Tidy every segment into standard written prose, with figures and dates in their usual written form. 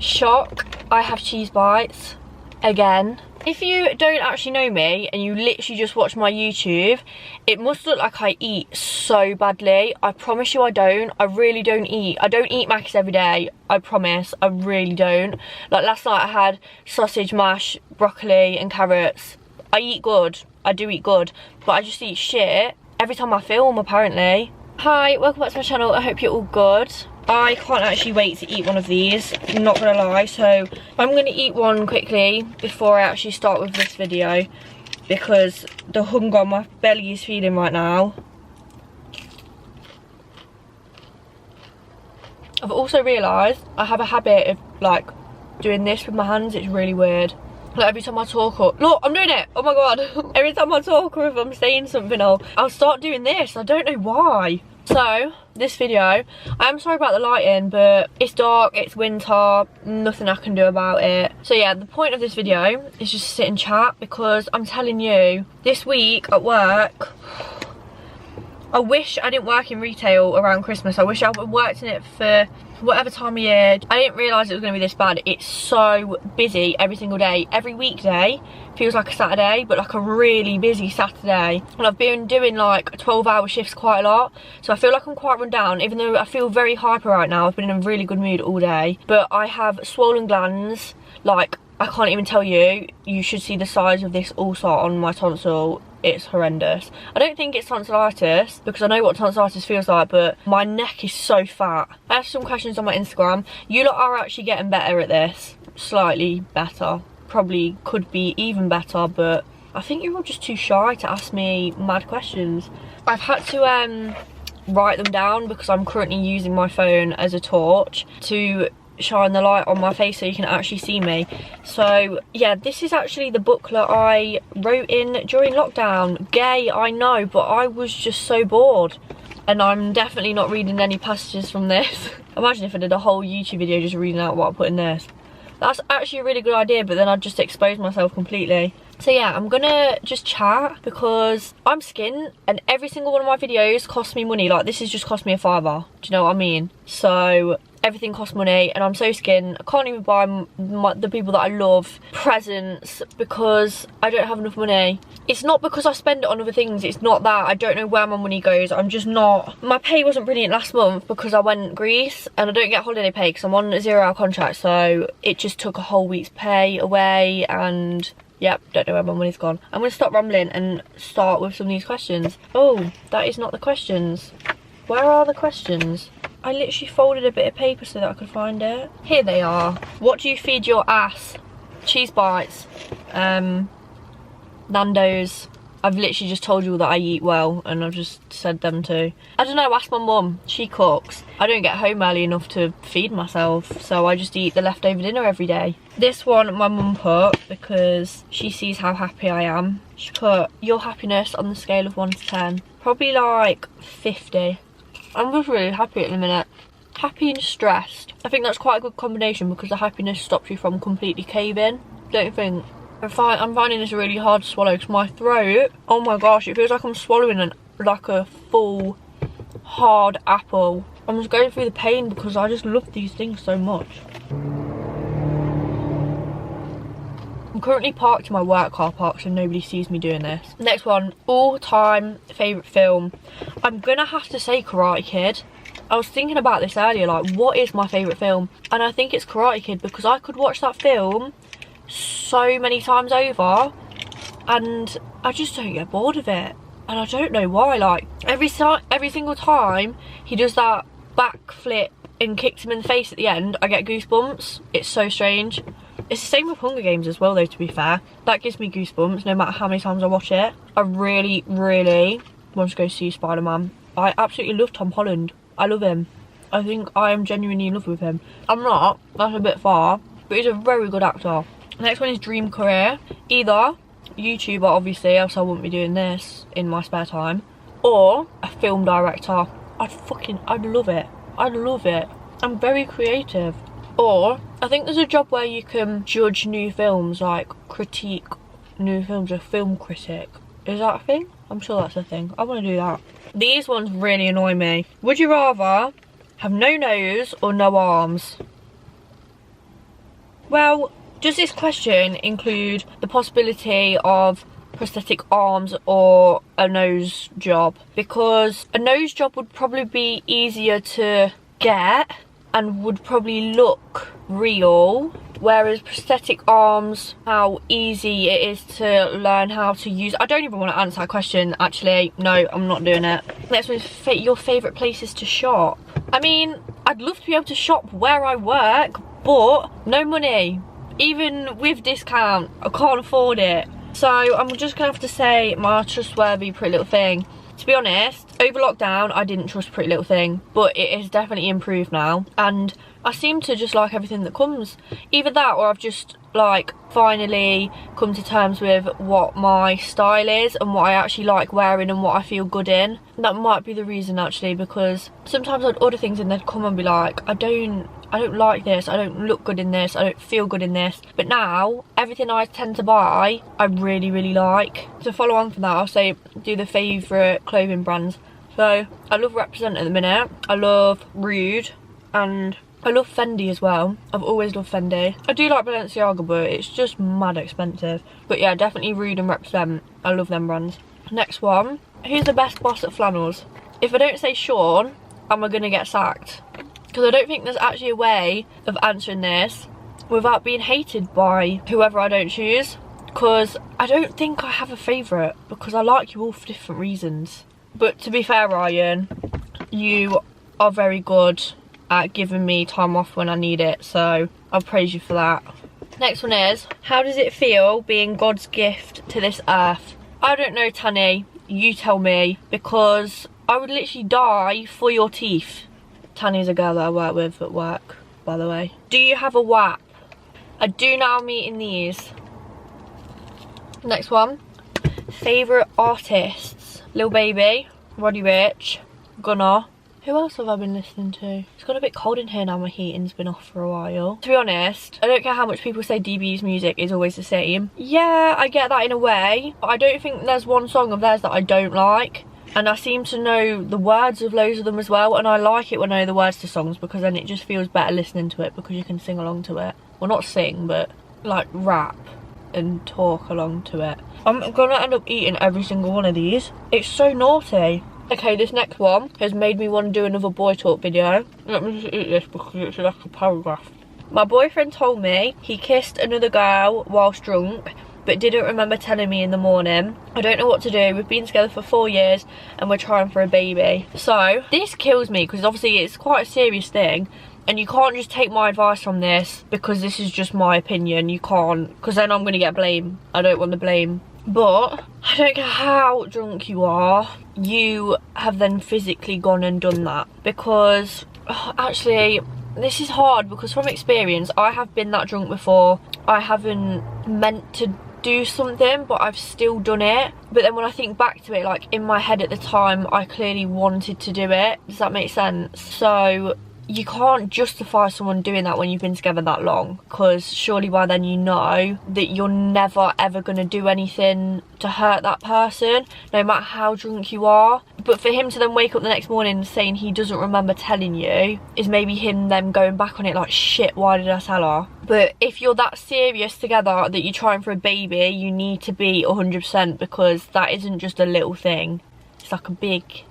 Shock, I have cheese bites again. If you don't actually know me and you literally just watch my YouTube, it must look like I eat so badly. I promise you I don't. I really don't eat. I don't eat Macca's every day. I promise. I really don't. Like last night I had sausage, mash, broccoli and carrots. I eat good. I do eat good. But I just eat shit every time I film apparently. Hi, welcome back to my channel. I hope you're all good. I can't actually wait to eat one of these, I'm not gonna lie, so I'm gonna eat one quickly before I actually start with this video because the hunger my belly is feeling right now. I've also realised I have a habit of like doing this with my hands. It's really weird. Like every time I talk or look, I'm doing it, oh my god. Every time I talk or if I'm saying something I'll start doing this. I don't know why. So this video, I'm sorry about the lighting, but it's dark, it's winter, nothing I can do about it. So yeah, the point of this video is just to sit and chat because I'm telling you, this week at work, I wish I didn't work in retail around Christmas. I wish I worked in it for whatever time of year. I didn't realise it was going to be this bad. It's so busy every single day. Every weekday feels like a Saturday, but like a really busy Saturday. And I've been doing like 12-hour shifts quite a lot. So I feel like I'm quite run down, even though I feel very hyper right now. I've been in a really good mood all day. But I have swollen glands. Like, I can't even tell you. You should see the size of this ulcer on my tonsil. It's horrendous. I don't think it's tonsillitis because I know what tonsillitis feels like, but my neck is so fat. I have some questions on my Instagram. You lot are actually getting better at this. Slightly better. Probably could be even better, but I think you're all just too shy to ask me mad questions. I've had to write them down because I'm currently using my phone as a torch to shine the light on my face so you can actually see me. So yeah, this is actually the booklet I wrote in during lockdown. Gay, I know, but I was just so bored and I'm definitely not reading any passages from this. Imagine if I did a whole YouTube video just reading out what I put in this. That's actually a really good idea, but then I'd just expose myself completely. So yeah, I'm gonna just chat because I'm skint and every single one of my videos costs me money. Like this has just cost me a £5. Do you know what I mean? So everything costs money and I'm so skint. I can't even buy the people that I love presents because I don't have enough money. It's not because I spend it on other things, it's not that. I don't know where my money goes. I'm just not. My pay wasn't brilliant last month because I went Greece and I don't get holiday pay because I'm on a 0-hour contract, so it just took a whole week's pay away and yep, don't know where my money's gone. I'm gonna stop rambling and start with some of these questions. Oh, that is not the questions. Where are the questions? I literally folded a bit of paper so that I could find it. Here they are. What do you feed your ass? Cheese bites. Nando's. I've literally just told you that I eat well and I've just said them too. I don't know, ask my mum. She cooks. I don't get home early enough to feed myself, so I just eat the leftover dinner every day. This one my mum put because she sees how happy I am. She put, your happiness on the scale of 1 to 10. Probably like 50. I'm just really happy at the minute. Happy and stressed. I think that's quite a good combination because the happiness stops you from completely caving. Don't you think? I'm finding this really hard to swallow because my throat, oh my gosh, it feels like I'm swallowing like a full hard apple. I'm just going through the pain because I just love these things so much. I'm currently parked in my work car park so nobody sees me doing this. Next one, all-time favourite film. I'm gonna have to say Karate Kid. I was thinking about this earlier, like what is my favourite film? And I think it's Karate Kid because I could watch that film so many times over and I just don't get bored of it. And I don't know why, like every single time he does that backflip and kicks him in the face at the end, I get goosebumps. It's so strange. It's the same with Hunger Games as well though, to be fair. That gives me goosebumps no matter how many times I watch it. I really, really want to go see Spider-Man. I absolutely love Tom Holland. I love him. I think I am genuinely in love with him. I'm not, that's a bit far, but he's a very good actor. Next one is dream career. Either YouTuber, obviously, else I wouldn't be doing this in my spare time, or a film director. I'd love it. I'd love it. I'm very creative. Or I think there's a job where you can judge new films, like critique new films, a film critic. Is that a thing? I'm sure that's a thing. I want to do that. These ones really annoy me. Would you rather have no nose or no arms? Well, does this question include the possibility of prosthetic arms or a nose job? Because a nose job would probably be easier to get and would probably look real, whereas prosthetic arms, how easy it is to learn how to use. I don't even want to answer that question, actually. No, I'm not doing it. Next one is your favourite places to shop. I mean, I'd love to be able to shop where I work, but no money. Even with discount, I can't afford it. So I'm just gonna have to say my trustworthy Pretty Little Thing. To be honest, over lockdown, I didn't trust Pretty Little Thing, but it has definitely improved now. And I seem to just like everything that comes. Either that or I've just like finally come to terms with what my style is and what I actually like wearing and what I feel good in. That might be the reason actually, because sometimes I'd order things and they'd come and be like, I don't like this, I don't look good in this, I don't feel good in this. But now, everything I tend to buy, I really, really like. To follow on from that, I'll say do the favourite clothing brands. So, I love Represent at the minute, I love Rude, and I love Fendi as well. I've always loved Fendi. I do like Balenciaga, but it's just mad expensive. But yeah, definitely Rude and Represent. I love them brands. Next one. Who's the best boss at flannels? If I don't say Sean, am I gonna get sacked? Because I don't think there's actually a way of answering this without being hated by whoever I don't choose. Because I don't think I have a favourite, because I like you all for different reasons. But to be fair, Ryan, you are very good at giving me time off when I need it, so I'll praise you for that. Next one is, how does it feel being God's gift to this earth? I don't know, Tanny, you tell me, because I would literally die for your teeth. Tanny's a girl that I work with at work, by the way. Do you have a WAP? I do now, I'm eating these. Next one, favourite artists? Lil Baby, Roddy Ricch, Gunna. Who else have I been listening to? It's got a bit cold in here now, my heating's been off for a while. To be honest, I don't care how much people say DB's music is always the same. Yeah, I get that in a way, but I don't think there's one song of theirs that I don't like. And I seem to know the words of loads of them as well, and I like it when I know the words to songs, because then it just feels better listening to it, because you can sing along to it. Well, not sing, but like rap and talk along to it. I'm gonna end up eating every single one of these. It's so naughty. Okay, this next one has made me want to do another boy talk video. Let me just eat this because it's like a paragraph. My boyfriend told me he kissed another girl whilst drunk, but didn't remember telling me in the morning. I don't know what to do. We've been together for 4 years and we're trying for a baby. So this kills me, because obviously it's quite a serious thing, and you can't just take my advice from this because this is just my opinion. You can't, because then I'm going to get blame. I don't want the blame. But I don't care how drunk you are, you have then physically gone and done that. Because actually this is hard, because from experience I have been that drunk before. I haven't meant to do something, but I've still done it. But then when I think back to it, like in my head at the time, I clearly wanted to do it. Does that make sense? So you can't justify someone doing that when you've been together that long, because surely by then you know that you're never ever going to do anything to hurt that person, no matter how drunk you are. But for him to then wake up the next morning saying he doesn't remember telling you is maybe him then going back on it like, shit, why did I tell her? But if you're that serious together that you're trying for a baby, you need to be 100%, because that isn't just a little thing. It's like a big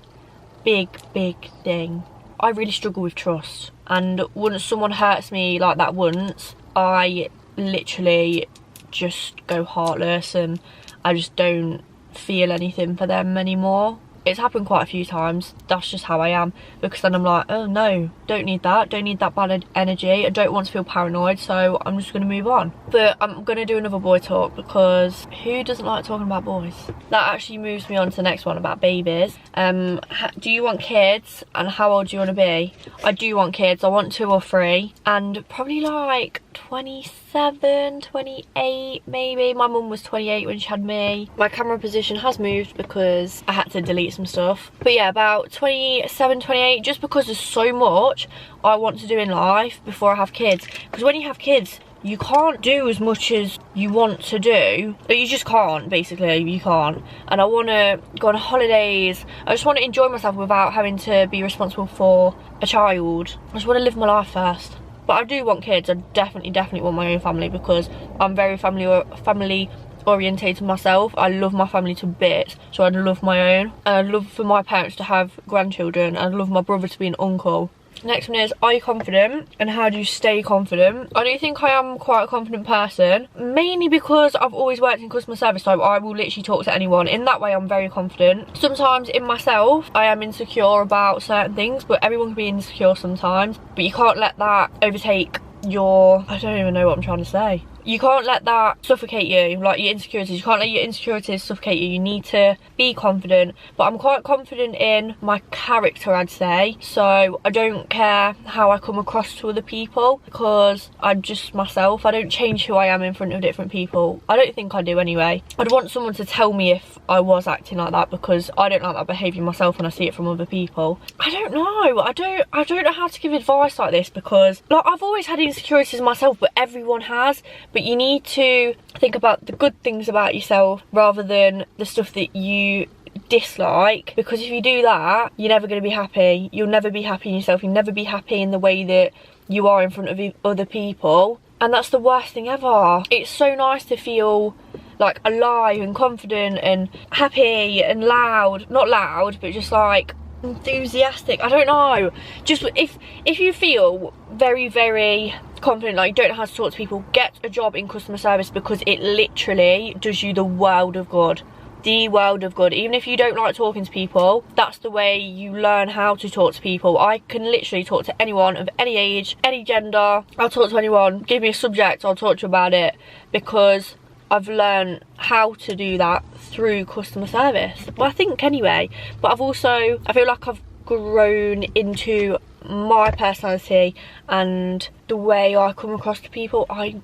thing. I really struggle with trust, and once someone hurts me like that once, I literally just go heartless and I just don't feel anything for them anymore. It's happened quite a few times. That's just how I am, because then I'm like, oh no, don't need that bad energy. I don't want to feel paranoid, so I'm just going to move on. But I'm going to do another boy talk, because who doesn't like talking about boys? That actually moves me on to the next one about babies. Do you want kids, and how old do you want to be? I do want kids. I want 2 or 3, and probably like 27, 28 maybe. My mum was 28 when she had me. My camera position has moved because I had to delete some stuff. But yeah, about 27, 28, just because there's so much I want to do in life before I have kids. Because when you have kids, you can't do as much as you want to do. You just can't, basically, you can't. And I want to go on holidays. I just want to enjoy myself without having to be responsible for a child. I just want to live my life first. But I do want kids. I definitely want my own family, because I'm very family orientated myself. I love my family to bits, so I'd love my own. And I'd love for my parents to have grandchildren. I'd love my brother to be an uncle. Next one is, are you confident, and how do you stay confident? I do think I am quite a confident person, mainly because I've always worked in customer service, so I will literally talk to anyone. In that way, I'm very confident. Sometimes in myself, I am insecure about certain things, but everyone can be insecure sometimes. But you can't let that overtake your, I don't even know what I'm trying to say. You can't let that suffocate you, like your insecurities. You can't let your insecurities suffocate you. You need to be confident. But I'm quite confident in my character, I'd say. So I don't care how I come across to other people, because I'm just myself. I don't change who I am in front of different people. I don't think I do anyway. I'd want someone to tell me if I was acting like that, because I don't like that behaviour myself when I see it from other people. I don't know. I don't know how to give advice like this, because like I've always had insecurities myself, but everyone has. But you need to think about the good things about yourself rather than the stuff that you dislike, because if you do that, you're never going to be happy. You'll never be happy in yourself. You'll never be happy in the way that you are in front of other people, and that's the worst thing ever. It's so nice to feel like alive and confident and happy and loud. Not loud, but just like enthusiastic. I don't know, just if you feel very confident, like you don't know how to talk to people, get a job in customer service, because it literally does you the world of good. The world of good. Even if you don't like talking to people, that's the way you learn how to talk to people. I can literally talk to anyone of any age, any gender. I'll talk to anyone. Give me a subject, I'll talk to you about it, because I've learned how to do that through customer service. Well, I think anyway. But I feel like I've grown into my personality and the way I come across to people. I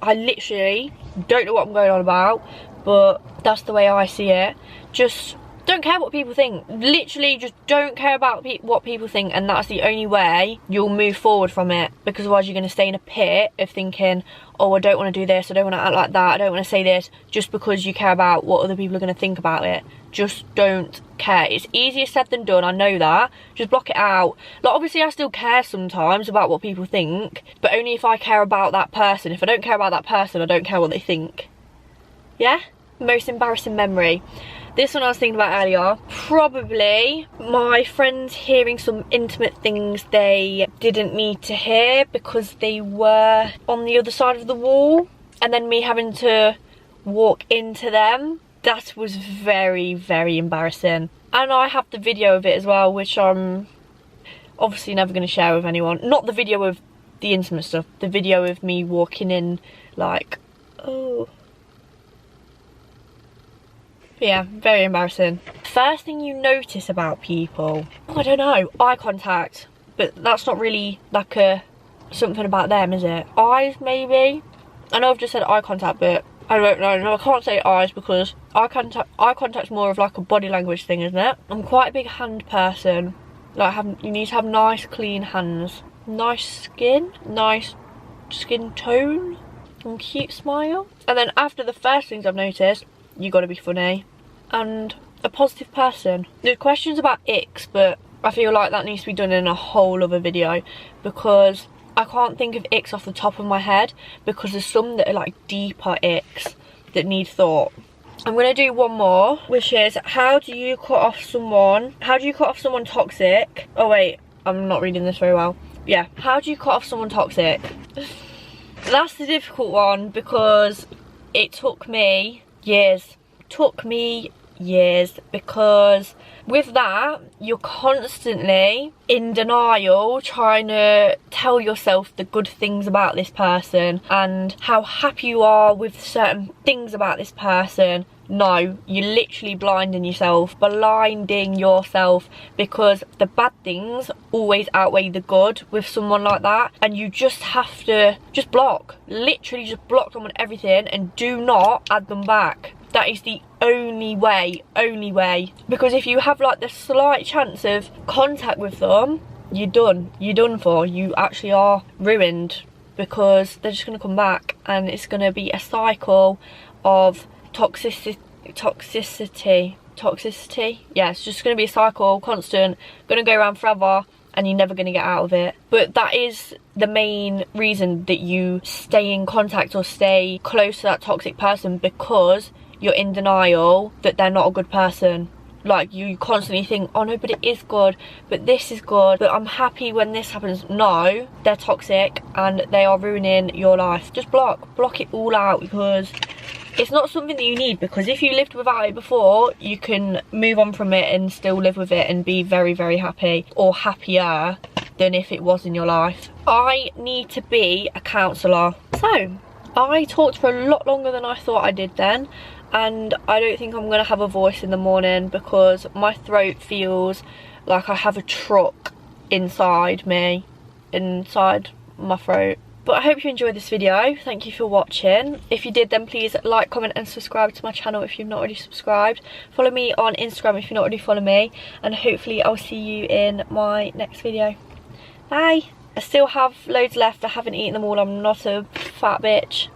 literally don't know what I'm going on about, but that's the way I see it. Just don't care what people think. Literally just don't care about what people think, and that's the only way you'll move forward from it, because otherwise you're going to stay in a pit of thinking, oh, I don't want to do this, I don't want to act like that, I don't want to say this, just because you care about what other people are going to think about it. Just don't care. It's easier said than done, I know that. Just block it out. Like, obviously I still care sometimes about what people think, but only if I care about that person. If I don't care about that person, I don't care what they think. Yeah? Most embarrassing memory. This one I was thinking about earlier. Probably my friends hearing some intimate things they didn't need to hear because they were on the other side of the wall, and then me having to walk into them. That was very embarrassing. And I have the video of it as well, which I'm obviously never going to share with anyone. Not the video of the intimate stuff, the video of me walking in like, oh. But yeah, very embarrassing. First thing you notice about people, I don't know, eye contact. But that's not really like something about them, is it? Eyes, maybe? I know I've just said eye contact, but I don't know. No, I can't say eyes, because eye contact's more of like a body language thing, isn't it? I'm quite a big hand person. Like, you need to have nice, clean hands. Nice skin tone, and cute smile. And then after the first things I've noticed, you gotta be funny and a positive person. There's questions about icks, but I feel like that needs to be done in a whole other video, because I can't think of icks off the top of my head, because there's some that are like deeper icks that need thought. I'm gonna do one more, which is, how do you cut off someone toxic? Oh wait, I'm not reading this very well. Yeah, how do you cut off someone toxic? That's the difficult one, because it took me years, because with that, you're constantly in denial, trying to tell yourself the good things about this person and how happy you are with certain things about this person. No, you're literally blinding yourself, because the bad things always outweigh the good with someone like that, and you just have to block, literally just block them on everything and do not add them back. That is the only way, because if you have like the slight chance of contact with them, you're done for. You actually are ruined. because they're just going to come back, and it's going to be a cycle of toxicity. Yeah, it's just going to be a cycle, constant, going to go around forever, and you're never going to get out of it. But that is the main reason that you stay in contact or stay close to that toxic person, because you're in denial that they're not a good person. Like, you constantly think, oh no, but it is good, but this is good, but I'm happy when this happens. No, they're toxic and they are ruining your life. Just block it all out, because it's not something that you need. Because if you lived without it before, you can move on from it and still live with it and be very, very happy, or happier than if it was in your life. I need to be a counsellor. So I talked for a lot longer than I thought I did then, and I don't think I'm gonna have a voice in the morning because my throat feels like I have a truck inside me, inside my throat. But I hope you enjoyed this video. Thank you for watching. If you did, then please like, comment and subscribe to my channel if you've not already subscribed. Follow me on Instagram if you're not already following me, and hopefully I'll see you in my next video. Bye. I still have loads left. I haven't eaten them all. I'm not a fat bitch.